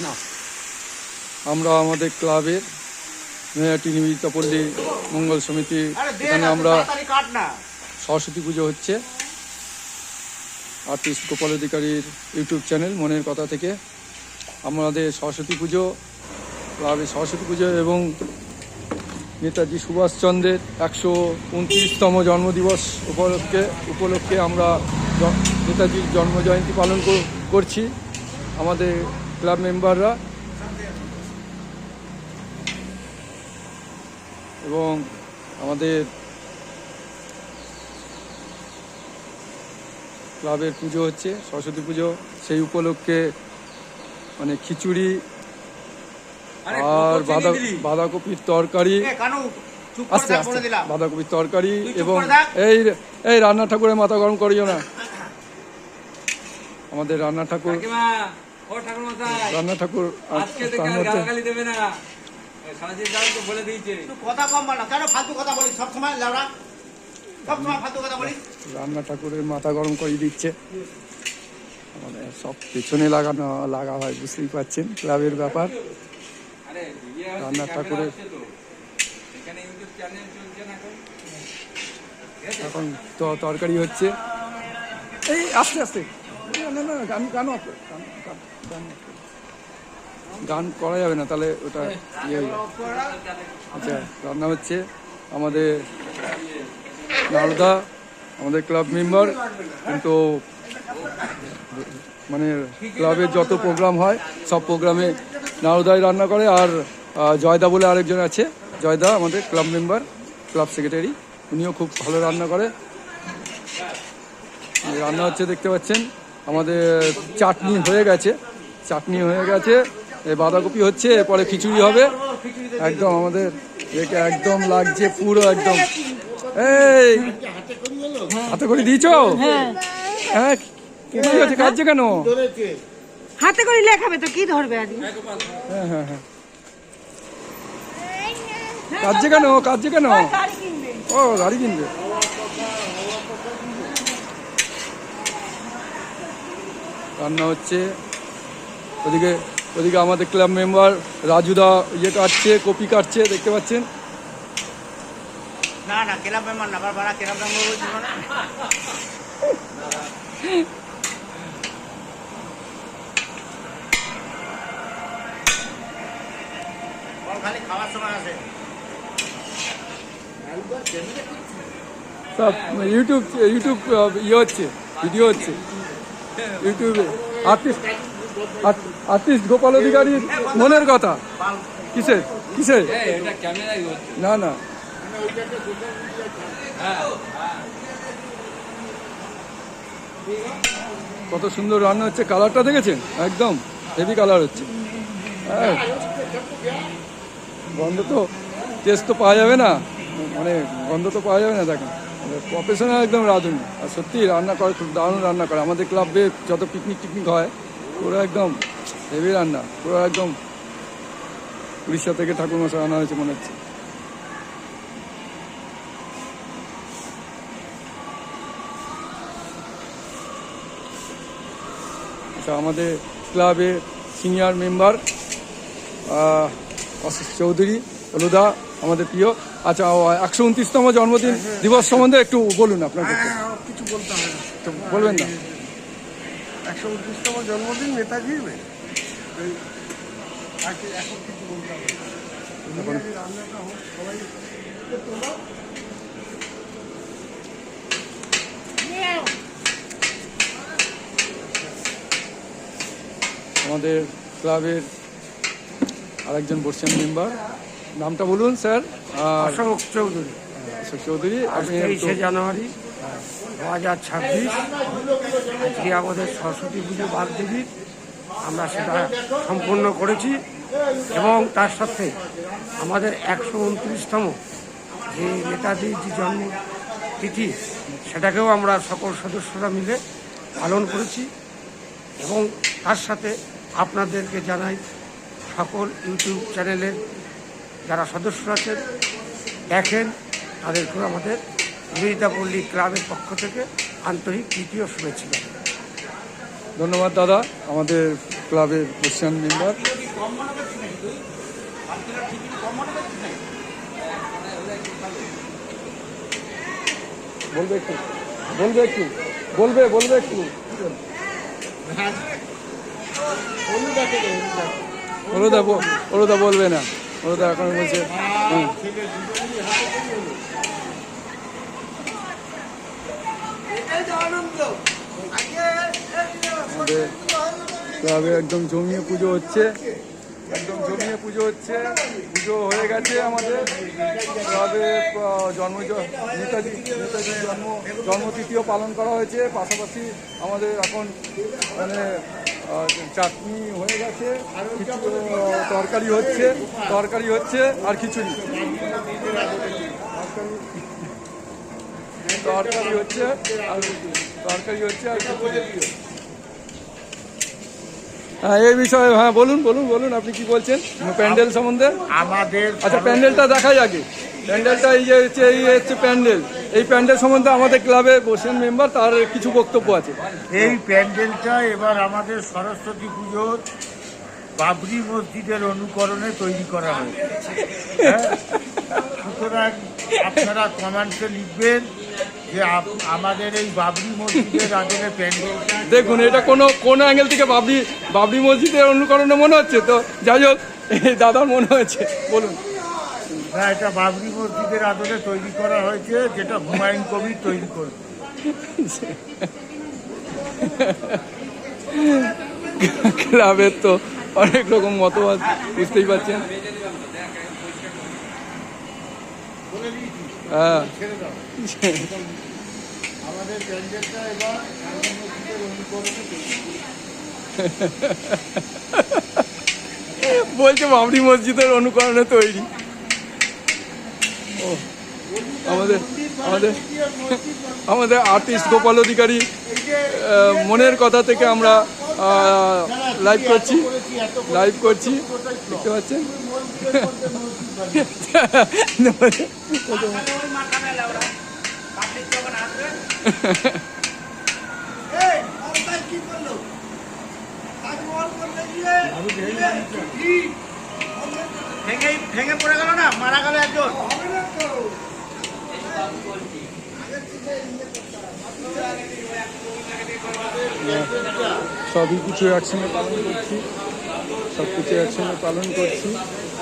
না। আমরা আমাদের ক্লাবের নৈহাটি নিবেদিতা পল্লী মঙ্গল সমিতি, এখানে আমরা সরস্বতী পুজো হচ্ছে আর্টিস্ট গোপাল অধিকারীর ইউটিউব চ্যানেল মনের কথা থেকে। আমাদের সরস্বতী পুজো, ক্লাবের সরস্বতী পুজো এবং নেতাজি সুভাষচন্দ্রের 129তম জন্মদিবস উপলক্ষে আমরা নেতাজির জন্মজয়ন্তী পালন করছি আমাদের ক্লাব মেম্বাররা, এবং আমাদের ক্লাবের পুজো হচ্ছে সরস্বতী পুজো। সেই উপলক্ষে মানে খিচুড়ি আর বাঁধাকপির তরকারি, আস্তে আস্তে বাঁধাকপির তরকারি, এবং এই রান্না ঠাকুরের মাথা গরম করিও না। আমাদের রান্না ঠাকুর রান্না ঠাকুরের মাথা গরম করে দিচ্ছে। মানে সব পেছনে লাগা হয়, বুঝতেই পারছেন ক্লাবের ব্যাপার। রান্না ঠাকুরের এখন তো তরকারি হচ্ছে। এই আস্তে আস্তে গান করা যাবে না, তাহলে ওটা ইয়ে। আচ্ছা, রান্না হচ্ছে আমাদের নারদা, আমাদের ক্লাব মেম্বার, কিন্তু মানে ক্লাবের যত প্রোগ্রাম হয় সব প্রোগ্রামে নারদাই রান্না করে। আর জয়দা বলে আরেকজন আছে, জয়দা আমাদের ক্লাব মেম্বার, ক্লাব সেক্রেটারি, উনিও খুব ভালো রান্না করে। রান্না হচ্ছে দেখতে পাচ্ছেন। আমাদের চাটনি হয়ে গেছে, বাঁধাকপি হচ্ছে, এরপরে খিচুড়ি হবে। একদম আমাদের একদম লাগছে পুরো একদম। এই হাতে করে দিয়েছ? হ্যাঁ, কি হচ্ছে, কাটছে কেন? হাতে করে লেখাবে তো কি ধরবে আজ? হ্যাঁ হ্যাঁ হ্যাঁ, কাটছে কেন? ও, গাড়ি কিনবে। রান্না হচ্ছে ওদিকে আমাদের ক্লাব মেম্বার রাজুদা ইয়ে কাটছে, কপি কাটছে, দেখতে পাচ্ছেন। না না, ক্লাব মেম্বার না, বারবার ক্লাব মেম্বার বলছিল না। খালি খাওয়ার সময় আসে। সব ইউটিউব ইয়ে হচ্ছে, ভিডিও হচ্ছে ইউটিউবে। আর্টিস্ট গোপাল অধিকারীর মনের কথা। কিসের না না, কত সুন্দর রান্না হচ্ছে। কালারটা দেখেছেন? একদম হেভি কালার হচ্ছে। হ্যাঁ, গন্ধ তো, টেস্ট তো পাওয়া যাবে না, মানে গন্ধ তো পাওয়া যাবে না। দেখেন, প্রফেশনাল একদম রাঁধুনি। আর সত্যি রান্না করে, খুব দারুণ রান্না করে। আমাদের ক্লাবে যত পিকনিক হয় পুরো একদম হেভি রান্না, পুরো একদম উড়িষ্যা থেকে ঠাকুরমশাই আনা হয়েছে মনে হচ্ছে। আচ্ছা, আমাদের ক্লাবের সিনিয়র মেম্বার অশিস চৌধুরী, হলুদা, আমাদের প্রিয়। আচ্ছা, 129তম জন্মদিন দিবস সম্বন্ধে একটু বলুন। আপনাকে কিছু বলতে হবে না, বলবেন না? 129তম জন্মদিন নেতাজির, এখন কিছু বলতে হবে। রান্নাটা হোক, সবাই আমাদের ক্লাবের আরেকজন বর্ষিয়ান মেম্বার, নামটা বলুন স্যার। অশোক চৌধুরী। অশোক চৌধুরী, আপনি 23শে জানুয়ারি 2026 আজকে আমাদের সরস্বতী পুজো বাগদেবীর আমরা সেটা সম্পন্ন করেছি, এবং তার সাথে আমাদের 129তম যে নেতাজির যে জন্মতিথি সেটাকেও আমরা সকল সদস্যরা মিলে পালন করেছি। এবং তার সাথে আপনাদেরকে জানাই, সকল ইউটিউব চ্যানেলের যারা সদস্য আছেন দেখেন, তাদেরকেও আমাদের নিবেদিতা পল্লী ক্লাবের পক্ষ থেকে আন্তরিক তৃতীয় শুভেচ্ছা। ধন্যবাদ দাদা। আমাদের ক্লাবের প্রেসিডেন্ট মেম্বার। কম মনে করছি নাকি তুই 5 কিলো টিফিন কম মনে করছিস নাকি? বলবে একটু, বলবে একটু, বলবে একটু। ওরদা বলবে না, ওরদা এখন বলছে আমাদের ক্লাবে একদম জমিয়ে পুজো হচ্ছে, একদম জমিয়ে পুজো হচ্ছে। পুজো হয়ে গেছে আমাদের ক্লাবে। নেতাজির জন্মতিথিও পালন করা হয়েছে। পাশাপাশি আমাদের এখন মানে চাটনি হয়ে গেছে, তরকারি হচ্ছে আর খিচুড়ি তরকারি হচ্ছে আর খিচুড়ি। হ্যাঁ, এই বিষয়ে হ্যাঁ বলুন আপনি কি বলছেন প্যান্ডেল সম্বন্ধে? আমাদের আচ্ছা, প্যান্ডেলটা দেখাই আগে। প্যান্ডেলটা এই হচ্ছে প্যান্ডেল। এই প্যান্ডেল সম্বন্ধে আমাদের ক্লাবের প্রেসিডেন্ট মেম্বার তার কিছু বক্তব্য আছে। এই প্যান্ডেলটা এবার আমাদের সরস্বতী পুজোর বাবরি মসজিদের অনুকরণে তৈরি করা হয়েছে। সুতরাং আপনারা কমেন্টে লিখবেন যে আমাদের এই বাবরি মসজিদের আদলে প্যান্ডেলটা। দেখুন, এটা কোনো অ্যাঙ্গেল থেকে বাবরি মসজিদের অনুকরণে মনে হচ্ছে তো, যাই হোক এই দাদার মনে হয়েছে, বলুন। না, এটা বাবরি মসজিদের আদলে তৈরি করা হয়েছে, যেটা হুমায়ুন কবির তৈরি করবে। ক্লাবের তো অনেক রকম মতবাদ, বুঝতেই পারছেন। হ্যাঁ, আমাদের প্যান্ডেলটা এবার বাবরি মসজিদের অনুকরণে তৈরি। বলছে বাবরি মসজিদের অনুকরণে তৈরি। ও আমাদের আর্টিস্ট গোপাল অধিকারী মনের কথা থেকে আমরা লাইভ করছি, দেখতে পাচ্ছেন। ভেঙে পড়ে গেল না, মারা গেল একজন। সবই কিছু একসঙ্গে পালন করছি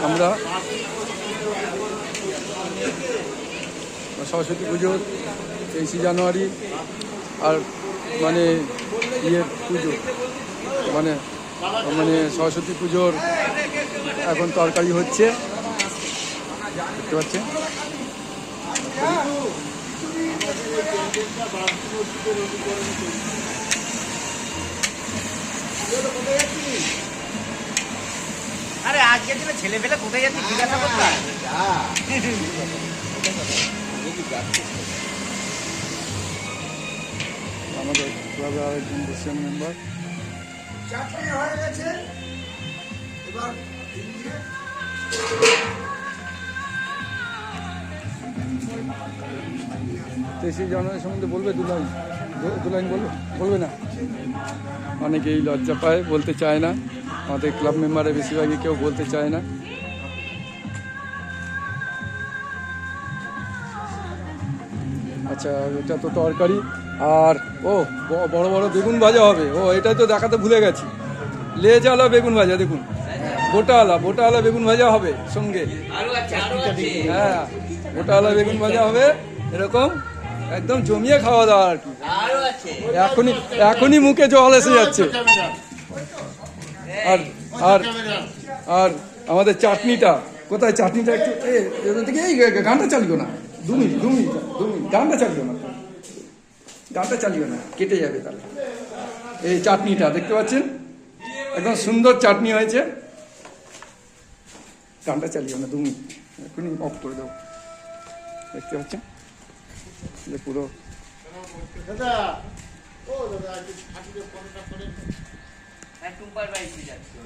আমরা। সরস্বতী পুজোর 23 জানুয়ারি আর মানে পুজো মানে সরস্বতী পুজোর এখন তরকারি হচ্ছে, দেখতে পাচ্ছেন। আরে আজকে ছেলে ফেলে কোথায় যাচ্ছি জিজ্ঞাসা করতাম। আমাদের ক্লাবে আরেকজন প্রেসিডেন্ট মেম্বার। চাটনি হয়ে গেছে, এবার 23 জানুয়ারি সম্বন্ধে বলবে দু লাইন বলবে না? অনেকেই লজ্জা পায়, বলতে চায় না। আমাদের ক্লাব মেম্বারে বেশিরভাগই কেউ বলতে চায় না। আচ্ছা, এটা তো তরকারি আর বড় বড় বেগুন ভাজা হবে। এটাই তো দেখাতে ভুলে গেছি। লেজওয়ালা বেগুন ভাজা, দেখুন, বোটাওয়ালা বেগুন ভাজা হবে সঙ্গে। হ্যাঁ, বোটাওয়ালা বেগুন ভাজা হবে, এরকম একদম জমিয়ে খাওয়া দাওয়া আর কি। এখনই মুখে জল এসে যাচ্ছে। আর আর আর আমাদের চাটনিটা কোথায়? চাটনিটা একটু এই গানটা চালিও না, 2 মিনিট গানটা চালিও না, কেটে যাবে তাহলে। এই চাটনিটা দেখতে পাচ্ছেন, একদম সুন্দর চাটনি হয়েছে। গানটা চালিও না, 2 মিনিট, এখনই অফ করে দেবো। দেখতে পাচ্ছেন যে পুরো দাদা, ও দাদা, ঠাকুরের ফোনটা করেন। টুম্পার বাড়ি যাচ্ছে,